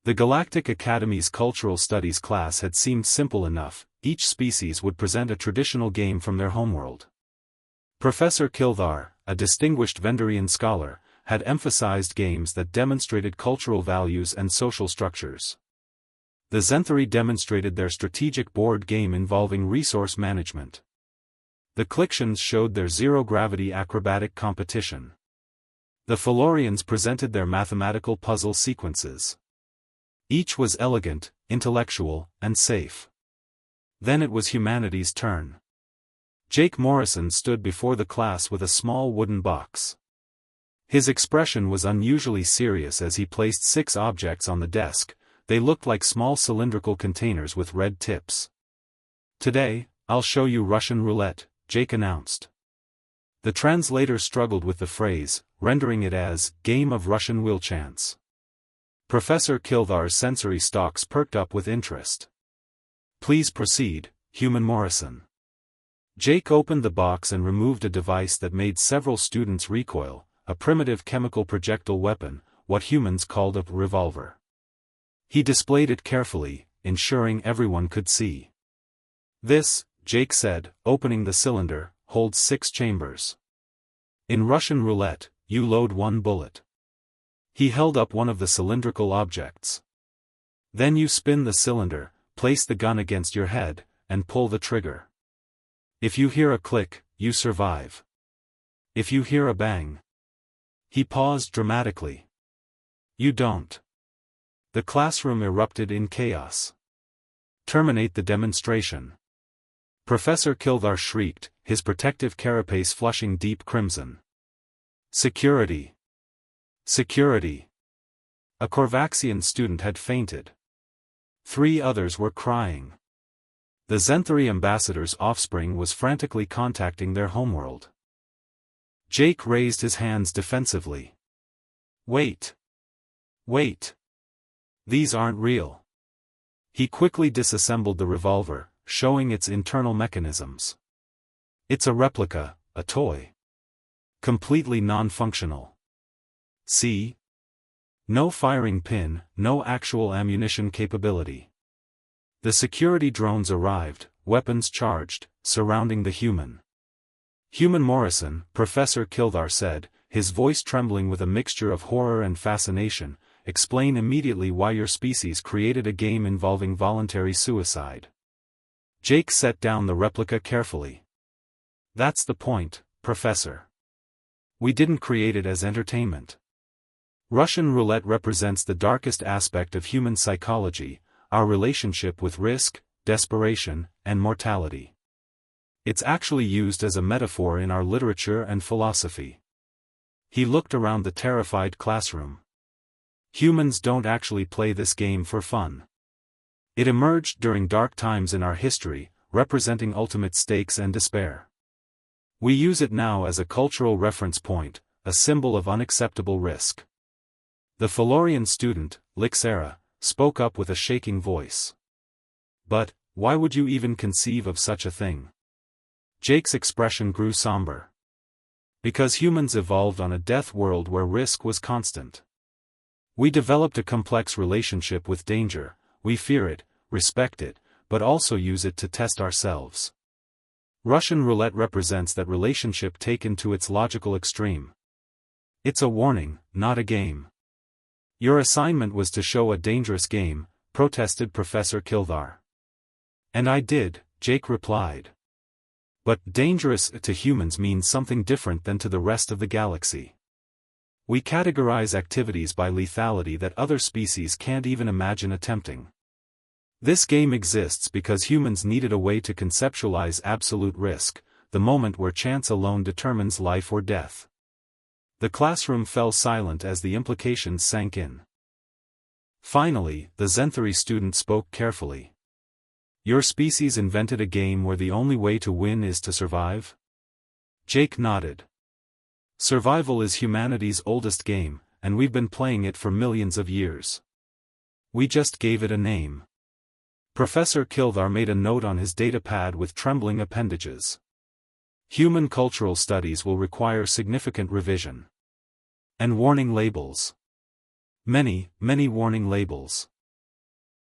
The Galactic Academy's Cultural Studies class had seemed simple enough. Each species would present a traditional game from their homeworld. Professor Kildar, a distinguished Vendorian scholar, had emphasized games that demonstrated cultural values and social structures. The Zenthari demonstrated their strategic board game involving resource management. The Clixians showed their zero-gravity acrobatic competition. The Felorians presented their mathematical puzzle sequences. Each was elegant, intellectual, and safe. Then it was humanity's turn. Jake Morrison stood before the class with a small wooden box. His expression was unusually serious as he placed 6 objects on the desk. They looked like small cylindrical containers with red tips. "Today, I'll show you Russian roulette," Jake announced. The translator struggled with the phrase, rendering it as, "game of Russian wheel chance." Professor Kildar's sensory stalks perked up with interest. "Please proceed, Human Morrison." Jake opened the box and removed a device that made several students recoil, a primitive chemical projectile weapon, what humans called a revolver. He displayed it carefully, ensuring everyone could see. "This," Jake said, opening the cylinder, "holds 6 chambers. In Russian roulette, you load 1 bullet." He held up one of the cylindrical objects. "Then you spin the cylinder, place the gun against your head, and pull the trigger. If you hear a click, you survive. If you hear a bang..." He paused dramatically. "You don't." The classroom erupted in chaos. "Terminate the demonstration." Professor Kildar shrieked, his protective carapace flushing deep crimson. "Security! Security!" A Korvaxian student had fainted. 3 others were crying. The Zenthari ambassador's offspring was frantically contacting their homeworld. Jake raised his hands defensively. "Wait! Wait! These aren't real." He quickly disassembled the revolver, showing its internal mechanisms. "It's a replica, a toy. Completely non-functional. See? No firing pin, no actual ammunition capability." The security drones arrived, weapons charged, surrounding the human. "Human Morrison," Professor Kildar said, his voice trembling with a mixture of horror and fascination, "explain immediately why your species created a game involving voluntary suicide." Jake set down the replica carefully. "That's the point, Professor. We didn't create it as entertainment. Russian roulette represents the darkest aspect of human psychology, our relationship with risk, desperation, and mortality. It's actually used as a metaphor in our literature and philosophy." He looked around the terrified classroom. "Humans don't actually play this game for fun. It emerged during dark times in our history, representing ultimate stakes and despair. We use it now as a cultural reference point, a symbol of unacceptable risk." The Felorian student, Lixera, spoke up with a shaking voice. "But, why would you even conceive of such a thing?" Jake's expression grew somber. "Because humans evolved on a death world where risk was constant. We developed a complex relationship with danger. We fear it, respect it, but also use it to test ourselves. Russian roulette represents that relationship taken to its logical extreme. It's a warning, not a game." "Your assignment was to show a dangerous game," protested Professor Kildar. "And I did," Jake replied. "But dangerous to humans means something different than to the rest of the galaxy. We categorize activities by lethality that other species can't even imagine attempting. This game exists because humans needed a way to conceptualize absolute risk, the moment where chance alone determines life or death." The classroom fell silent as the implications sank in. Finally, the Zenthari student spoke carefully. "Your species invented a game where the only way to win is to survive?" Jake nodded. "Survival is humanity's oldest game, and we've been playing it for millions of years. We just gave it a name." Professor Kildar made a note on his datapad with trembling appendages. "Human cultural studies will require significant revision. And warning labels. Many, many warning labels."